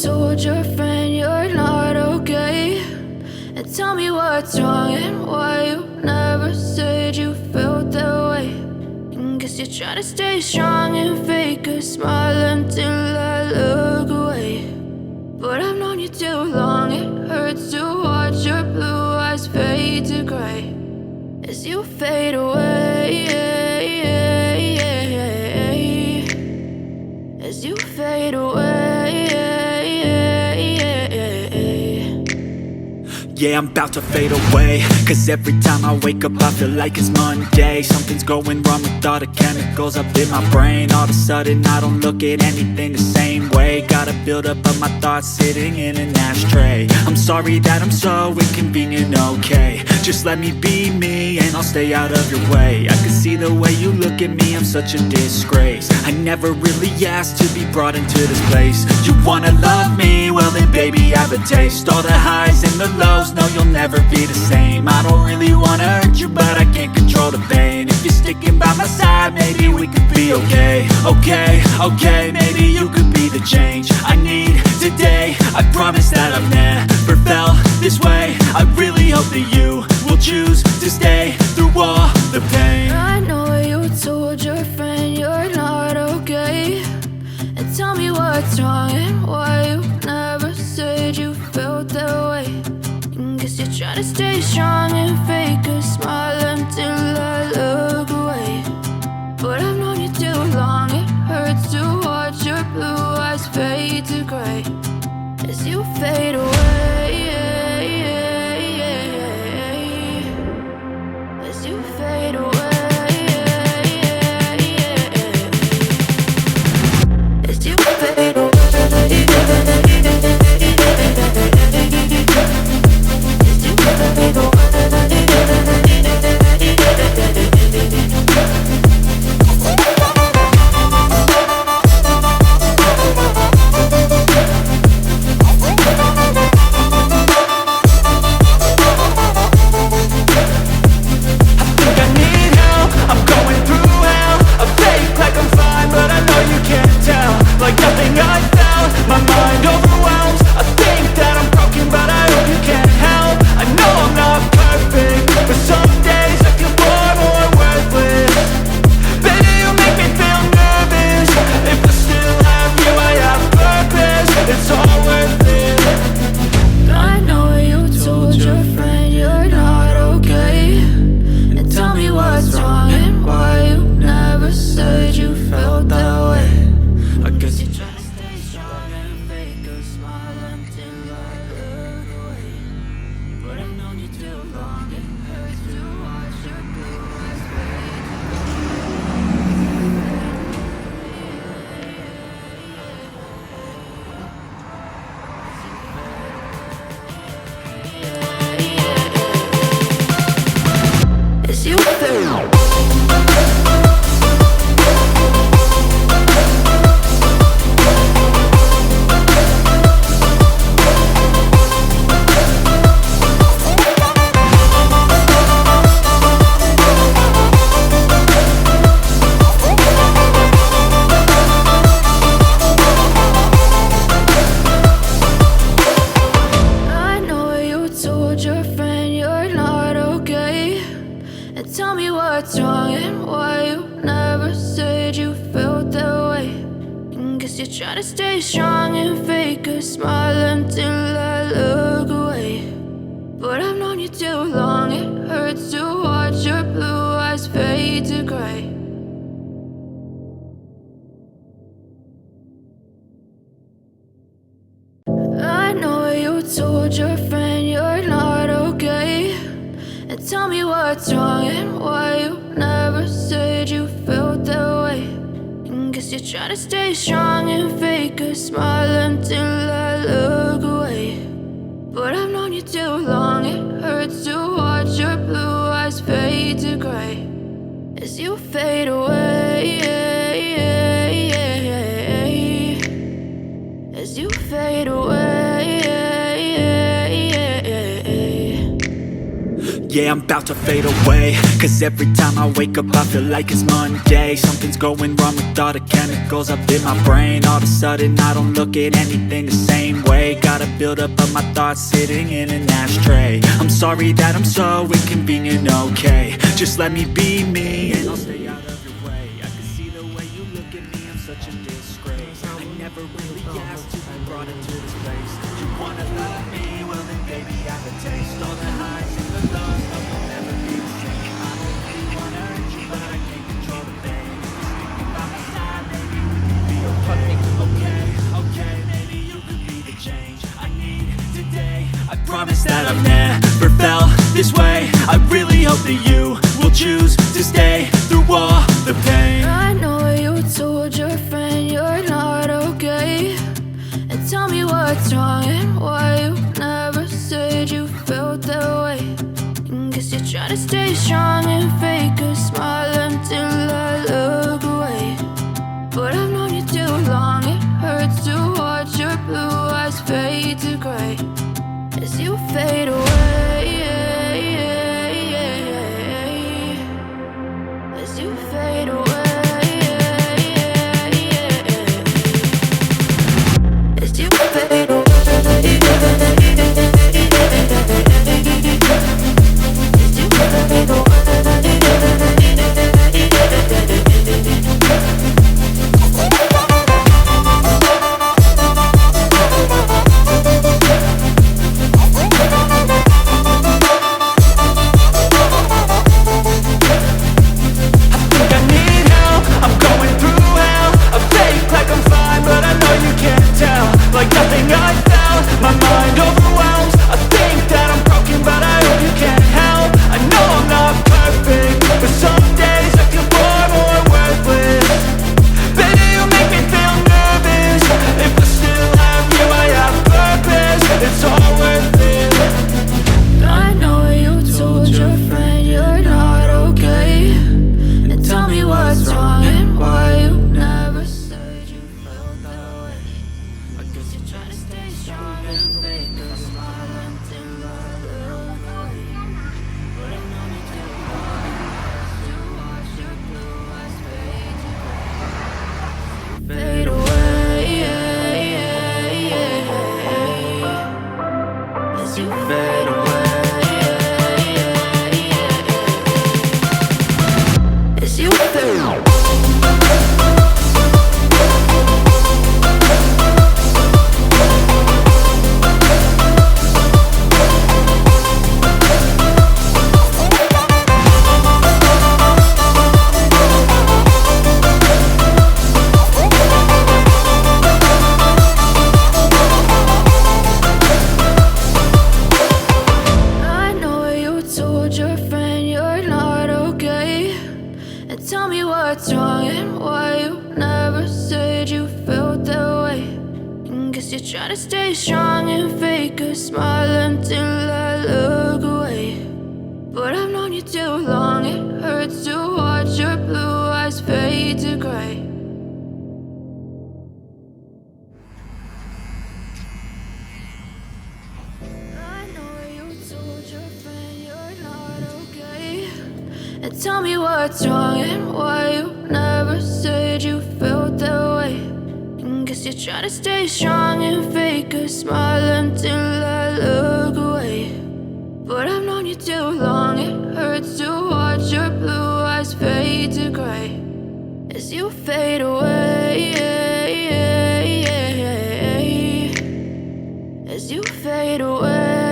told your friend you're not okay, and tell me what's wrong and why you never said you felt that way. And guess you're trying to stay strong and fake a smile until I look away. But I've known you too long, it hurts to watch your blue eyes fade to gray as you fade away, as you fade away. Yeah, I'm about to fade away, cause every time I wake up I feel like it's Monday. Something's going wrong with all the chemicals up in my brain. All of a sudden I don't look at anything the same way. Gotta build up of my thoughts sitting in an ashtray. I'm sorry that I'm so inconvenient, okay. Just let me be me and I'll stay out of your way. I can see the way you look at me, I'm such a disgrace. I never really asked to be brought into this place. You wanna love me? Well then baby I have a taste. All the highs and the lows, no you'll never be the same. I don't really wanna hurt you but I can't control the pain. If you're sticking by my side maybe we could be okay. Okay, maybe you could be the change I need today. I promise that I've never felt this way. I really hope that you will choose to stay through all the pain. I know you told your friend you're not okay, and tell me what's wrong and why you never said you felt that way. And guess you're trying to stay strong and fake a smile until I look away. But I've known you too long, it hurts to watch your blue eyes fade to gray as you fade away, as you fade away, as you fade away. Try to stay strong and fake a smile until I look away. But I've known you too long, it hurts to watch your blue eyes fade to gray. I know you told your friend you're not okay, and tell me what's wrong and why you never said you felt that way. Guess you're trying to stay strong and fake a smile until I look away. But I've known you too long, it hurts to watch your blue eyes fade to gray as you fade away, as you fade away. Yeah, I'm about to fade away, cause every time I wake up I feel like it's Monday. Something's going wrong with all the chemicals up in my brain. All of a sudden I don't look at anything the same way. Gotta build up of my thoughts sitting in an ashtray. I'm sorry that I'm so inconvenient, okay. Just let me be me and I'll stay out of your way. I can see the way you look at me, I'm such a disgrace. I never really asked to be brought into this place. You wanna love me? Well then baby I have a taste. All the highs and the lows, no you'll never be the same. I don't really wanna hurt you but I can't control the pain. If you're sticking by my side, maybe we can be okay. Okay, maybe you could be the change I need today. I promise that I've never felt this way. I really hope that you will choose to stay through all the pain. I know you told your friend you're not okay, and tell me what's wrong and why you never said you felt that way. Guess you're trying to stay strong and fake a smile until I look away. But I've known you too long, it hurts to watch your blue eyes fade to gray as you fade away. As you fade away. As you fade away. As you fade away. Like nothing I found, my mind overwhelms. I think that I'm broken, but I hope you can't help. I know I'm not perfect, but some days I feel far more worthless. Baby, you make me feel nervous. If I still have you, I have purpose. It's all worth it. I know you told your friend you're not okay, and tell me what's wrong and why you never said you felt that way. I guess you're trying to stay strong and fake a smile until I look away. But I know you too long to watch your blue eyes fade away. As you fade away. As you fade away. I know you told your friend you're not okay, and tell me what's wrong and why you never said you felt that way. Guess you're trying to stay strong and fake a smile until I look away. But I've known you too long, it hurts to watch your blue eyes fade to gray. I know you told your friend you're not okay, and tell me what's wrong and why you never said you felt that way. Guess you're trying to stay strong and fake a smile until I look away. But I've known you too long, it hurts to watch your blue eyes fade to gray as you fade away. As you fade away.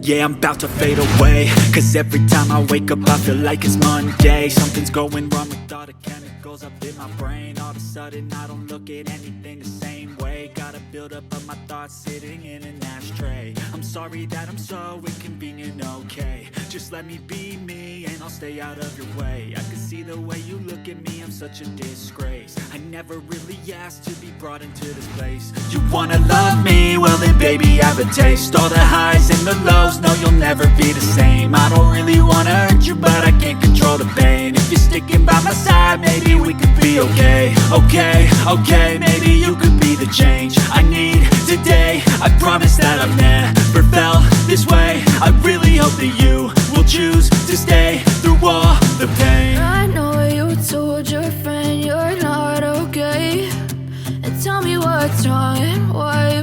Yeah, I'm about to fade away, cause every time I wake up I feel like it's Monday. Something's going wrong with all the chemicals up in my brain. All of a sudden I don't look at anything the same way. Gotta build up of my thoughts sitting in an ashtray. I'm sorry that I'm so inconvenient, okay. Just let me be me and I'll stay out of your way. I can see the way you look at me, I'm such a disgrace. I never really asked to be brought into this place. You wanna love me? Well then baby I have a taste. All the highs and the lows, no you'll never be the same. I don't really wanna hurt you but I can't control the pain. If you're sticking by my side, maybe we could be okay. Okay, okay, maybe you could be the change I need today. I promise that I've never felt this way. I really hope that you will choose to stay through all the pain. I know you told your friend you're not okay, and tell me what's wrong and why you